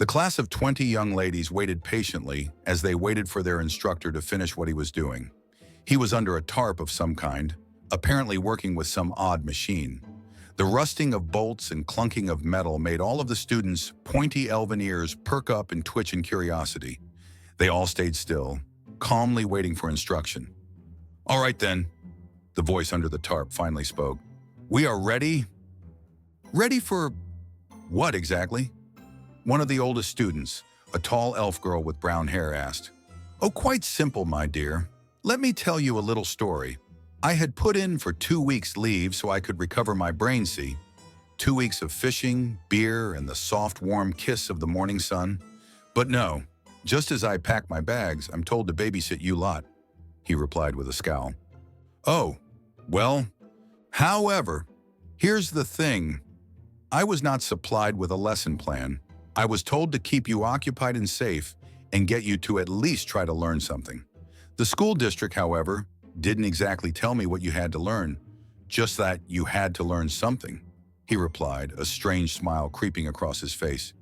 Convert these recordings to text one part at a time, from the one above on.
The class of 20 young ladies waited patiently as they waited for their instructor to finish what he was doing. He was under a tarp of some kind, apparently working with some odd machine. The rusting of bolts and clunking of metal made all of the students' pointy elven ears perk up and twitch in curiosity. They all stayed still, calmly waiting for instruction. "All right then," the voice under the tarp finally spoke. "We are ready." "Ready for what exactly?" One of the oldest students, a tall elf girl with brown hair, asked. "Oh, quite simple, my dear. Let me tell you a little story. I had put in for 2 weeks' leave so I could recover my brain, see? 2 weeks of fishing, beer, and the soft, warm kiss of the morning sun. But no, just as I pack my bags, I'm told to babysit you lot," he replied with a scowl. "Oh, well, however, here's the thing. I was not supplied with a lesson plan. I was told to keep you occupied and safe and get you to at least try to learn something. The school district, however, didn't exactly tell me what you had to learn, just that you had to learn something," he replied, a strange smile creeping across his face.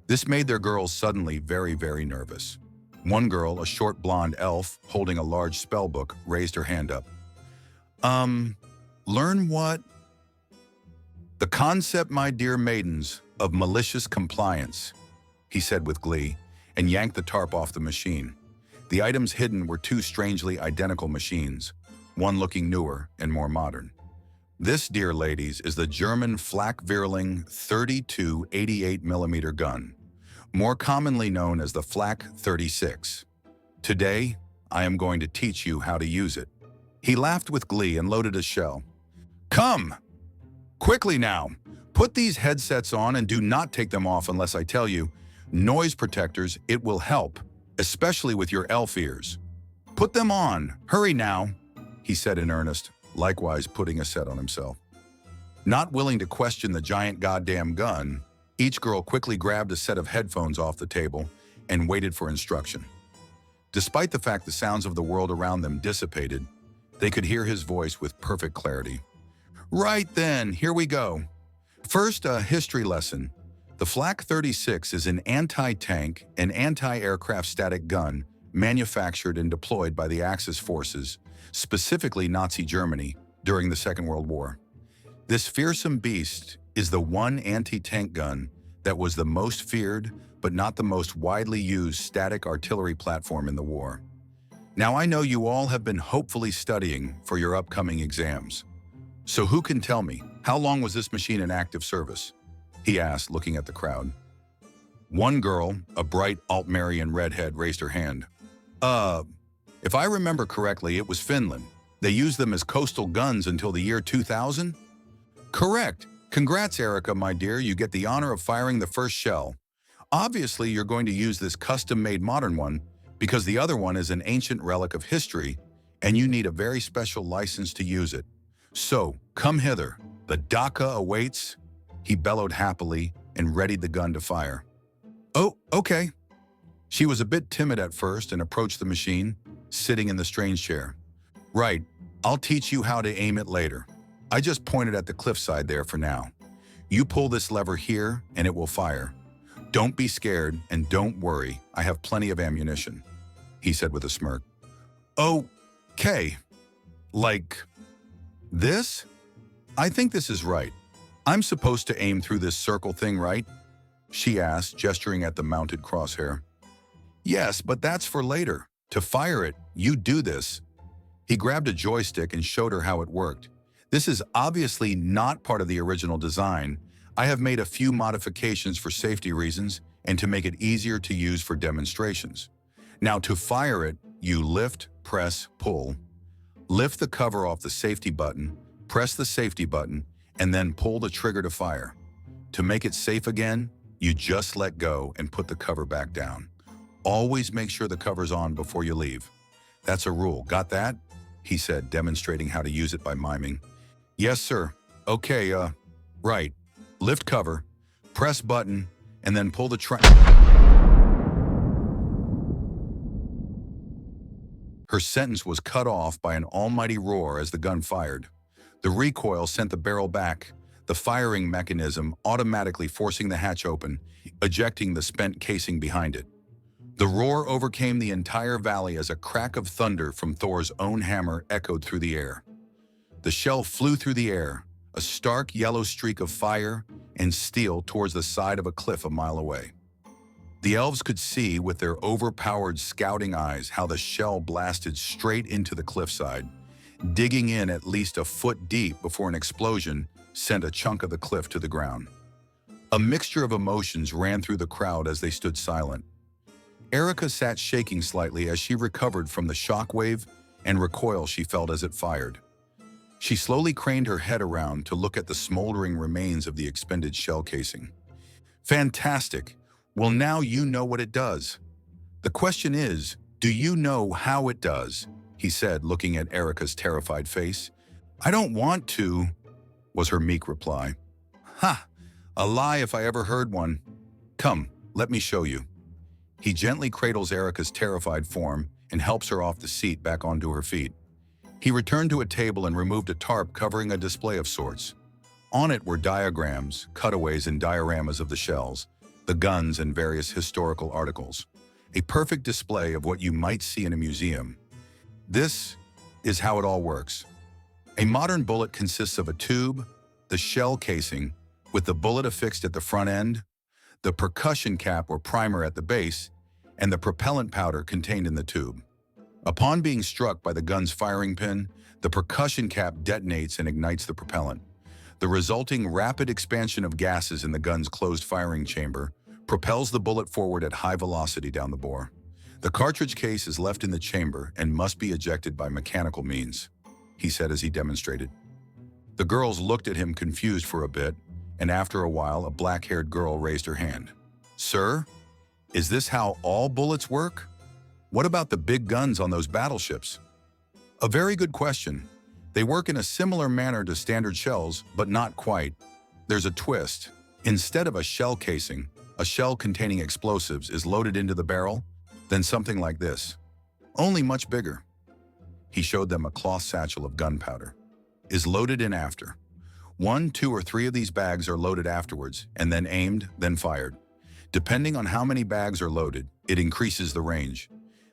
This made their girls suddenly very, very nervous. One girl, a short blonde elf holding a large spell book, raised her hand up. Learn what?" "The concept, my dear maidens, of malicious compliance," he said with glee, and yanked the tarp off the machine. The items hidden were 2 strangely identical machines, one looking newer and more modern. This, dear ladies, is the German Flak 32 88mm gun, more commonly known as the Flak 36. Today, I am going to teach you how to use it. He laughed with glee and loaded a shell. "Come! Quickly now! Put these headsets on and do not take them off unless I tell you. Noise protectors, it will help, especially with your elf ears. Put them on! Hurry now!" he said in earnest, likewise putting a set on himself. Not willing to question the giant goddamn gun, each girl quickly grabbed a set of headphones off the table and waited for instruction. Despite the fact the sounds of the world around them dissipated, they could hear his voice with perfect clarity. "Right then, here we go. First, a history lesson. The Flak 36 is an anti-tank and anti-aircraft static gun manufactured and deployed by the Axis forces, specifically Nazi Germany, during the Second World War. This fearsome beast is the one anti-tank gun that was the most feared but not the most widely used static artillery platform in the war. Now I know you all have been hopefully studying for your upcoming exams. So who can tell me, how long was this machine in active service?" he asked, looking at the crowd. One girl, a bright Altmarian redhead, raised her hand. If I remember correctly, it was Finland. They used them as coastal guns until the year 2000? Correct. Congrats, Erica, my dear. You get the honor of firing the first shell. Obviously, you're going to use this custom-made modern one because the other one is an ancient relic of history, and you need a very special license to use it. So, come hither. The Daka awaits," he bellowed happily and readied the gun to fire. "Oh, okay." She was a bit timid at first and approached the machine, sitting in the strange chair. "Right, I'll teach you how to aim it later. I just pointed at the cliffside there for now. You pull this lever here and it will fire. Don't be scared and don't worry, I have plenty of ammunition," he said with a smirk. "Okay. Like this? I think this is right. I'm supposed to aim through this circle thing, right?" she asked, gesturing at the mounted crosshair. "Yes, but that's for later. To fire it, you do this." He grabbed a joystick and showed her how it worked. "This is obviously not part of the original design. I have made a few modifications for safety reasons and to make it easier to use for demonstrations. Now to fire it, you lift, press, pull. Lift the cover off the safety button, press the safety button, and then pull the trigger to fire. To make it safe again, you just let go and put the cover back down. Always make sure the cover's on before you leave. That's a rule, got that?" he said, demonstrating how to use it by miming. "Yes, sir. Okay, right. Lift cover, press button, and then pull the Her sentence was cut off by an almighty roar as the gun fired. The recoil sent the barrel back, the firing mechanism automatically forcing the hatch open, ejecting the spent casing behind it. The roar overcame the entire valley as a crack of thunder from Thor's own hammer echoed through the air. The shell flew through the air, a stark yellow streak of fire and steel towards the side of a cliff a mile away. The elves could see with their overpowered scouting eyes how the shell blasted straight into the cliffside, digging in at least a foot deep before an explosion sent a chunk of the cliff to the ground. A mixture of emotions ran through the crowd as they stood silent. Erica sat shaking slightly as she recovered from the shockwave and recoil she felt as it fired. She slowly craned her head around to look at the smoldering remains of the expended shell casing. Fantastic! Well, now you know what it does. The question is, do you know how it does? He said, looking at Erica's terrified face. I don't want to, was her meek reply. Ha! A lie if I ever heard one. Come, let me show you. He gently cradles Erica's terrified form and helps her off the seat back onto her feet. He returned to a table and removed a tarp covering a display of sorts. On it were diagrams, cutaways, and dioramas of the shells, the guns, and various historical articles. A perfect display of what you might see in a museum. This is how it all works. A modern bullet consists of a tube, the shell casing, with the bullet affixed at the front end, the percussion cap or primer at the base, and the propellant powder contained in the tube. Upon being struck by the gun's firing pin, the percussion cap detonates and ignites the propellant. The resulting rapid expansion of gases in the gun's closed firing chamber propels the bullet forward at high velocity down the bore. The cartridge case is left in the chamber and must be ejected by mechanical means, he said as he demonstrated. The girls looked at him confused for a bit, and after a while, a black-haired girl raised her hand. Sir, is this how all bullets work? What about the big guns on those battleships? A very good question. They work in a similar manner to standard shells, but not quite. There's a twist. Instead of a shell casing, a shell containing explosives is loaded into the barrel, then something like this, only much bigger. He showed them a cloth satchel of gunpowder. Is loaded in after. 1, 2, or 3 of these bags are loaded afterwards, and then aimed, then fired. Depending on how many bags are loaded, it increases the range.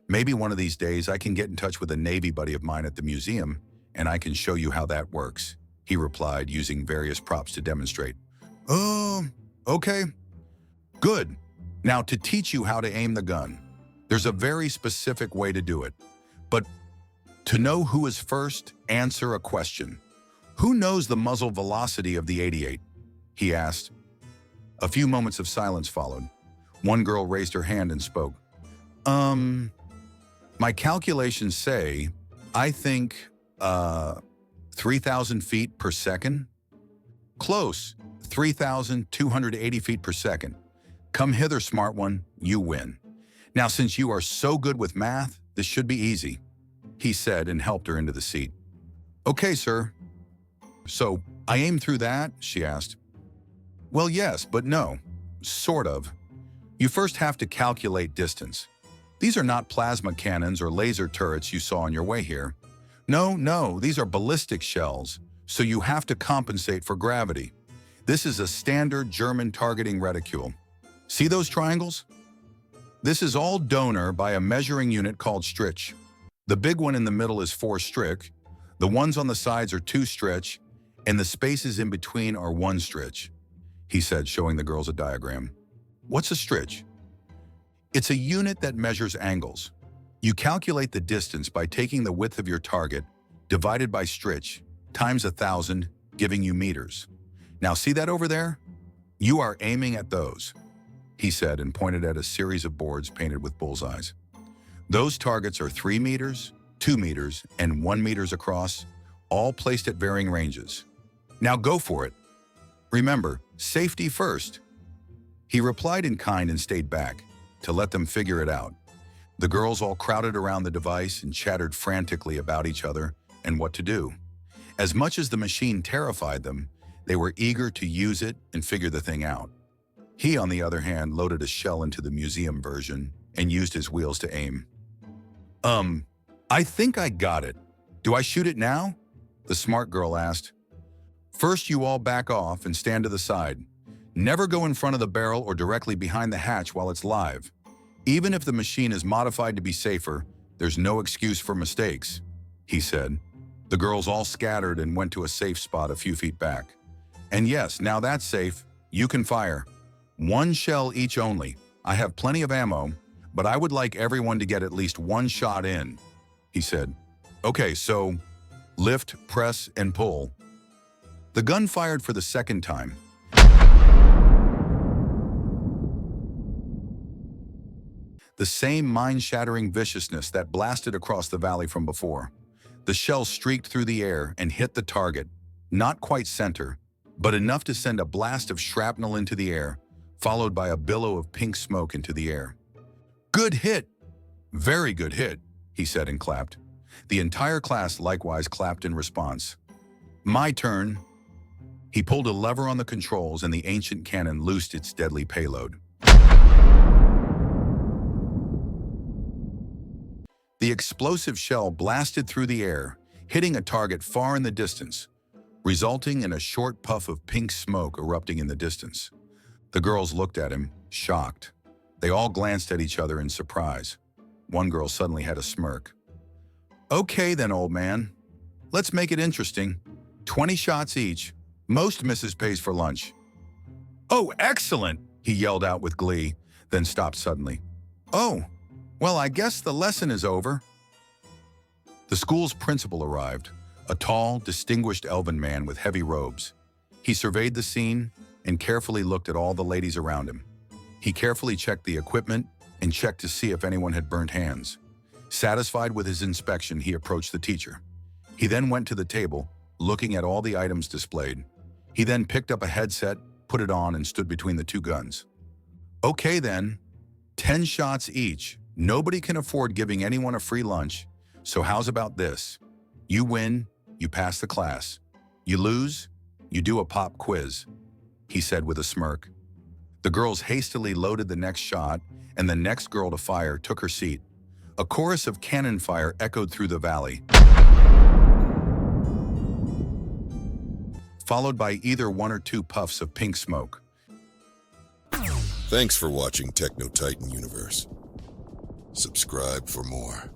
Maybe one of these days I can get in touch with a Navy buddy of mine at the museum, and I can show you how that works, he replied, using various props to demonstrate. Oh, okay. Good. Now to teach you how to aim the gun. There's a very specific way to do it. But to know who is first, answer a question. Who knows the muzzle velocity of the 88? He asked. A few moments of silence followed. One girl raised her hand and spoke. My calculations say, I think, 3,000 feet per second? Close, 3,280 feet per second. Come hither, smart one, you win. Now, since you are so good with math, this should be easy, he said and helped her into the seat. Okay, sir. So, I aim through that? She asked. Well, yes, but no. Sort of. You first have to calculate distance. These are not plasma cannons or laser turrets you saw on your way here. No, these are ballistic shells, so you have to compensate for gravity. This is a standard German targeting reticule. See those triangles? This is all donor by a measuring unit called Strich. The big one in the middle is 4 Strich, the ones on the sides are 2 Strich, and the spaces in between are 1 Strich, he said, showing the girls a diagram. What's a Strich? It's a unit that measures angles. You calculate the distance by taking the width of your target divided by Strich times 1,000, giving you meters. Now see that over there? You are aiming at those, he said and pointed at a series of boards painted with bullseyes. Those targets are 3 meters, 2 meters, and 1 meters across, all placed at varying ranges. Now go for it. Remember, safety first. He replied in kind and stayed back to let them figure it out. The girls all crowded around the device and chattered frantically about each other and what to do. As much as the machine terrified them, they were eager to use it and figure the thing out. He, on the other hand, loaded a shell into the museum version and used his wheels to aim. I think I got it. Do I shoot it now? The smart girl asked. First, you all back off and stand to the side. Never go in front of the barrel or directly behind the hatch while it's live. Even if the machine is modified to be safer, there's no excuse for mistakes," he said. The girls all scattered and went to a safe spot a few feet back. "And yes, now that's safe. You can fire. 1 shell each only. I have plenty of ammo, but I would like everyone to get at least 1 shot in," he said. "Okay, so lift, press, and pull." The gun fired for the second time. The same mind-shattering viciousness that blasted across the valley from before. The shell streaked through the air and hit the target, not quite center, but enough to send a blast of shrapnel into the air, followed by a billow of pink smoke into the air. "Good hit! Very good hit," he said and clapped. The entire class likewise clapped in response. "My turn." He pulled a lever on the controls and the ancient cannon loosed its deadly payload. The explosive shell blasted through the air, hitting a target far in the distance, resulting in a short puff of pink smoke erupting in the distance. The girls looked at him, shocked. They all glanced at each other in surprise. One girl suddenly had a smirk. "Okay then, old man. Let's make it interesting. 20 shots each. Most misses pays for lunch." "Oh, excellent!" he yelled out with glee, then stopped suddenly. "Oh, well, I guess the lesson is over." The school's principal arrived, a tall, distinguished elven man with heavy robes. He surveyed the scene and carefully looked at all the ladies around him. He carefully checked the equipment and checked to see if anyone had burnt hands. Satisfied with his inspection, he approached the teacher. He then went to the table, looking at all the items displayed. He then picked up a headset, put it on, and stood between the 2 guns. "Okay then, 10 shots each. Nobody can afford giving anyone a free lunch, so how's about this? You win, you pass the class. You lose, you do a pop quiz," he said with a smirk. The girls hastily loaded the next shot, and the next girl to fire took her seat. A chorus of cannon fire echoed through the valley, followed by either 1 or 2 puffs of pink smoke. Thanks for watching Techno Titan Universe. Subscribe for more.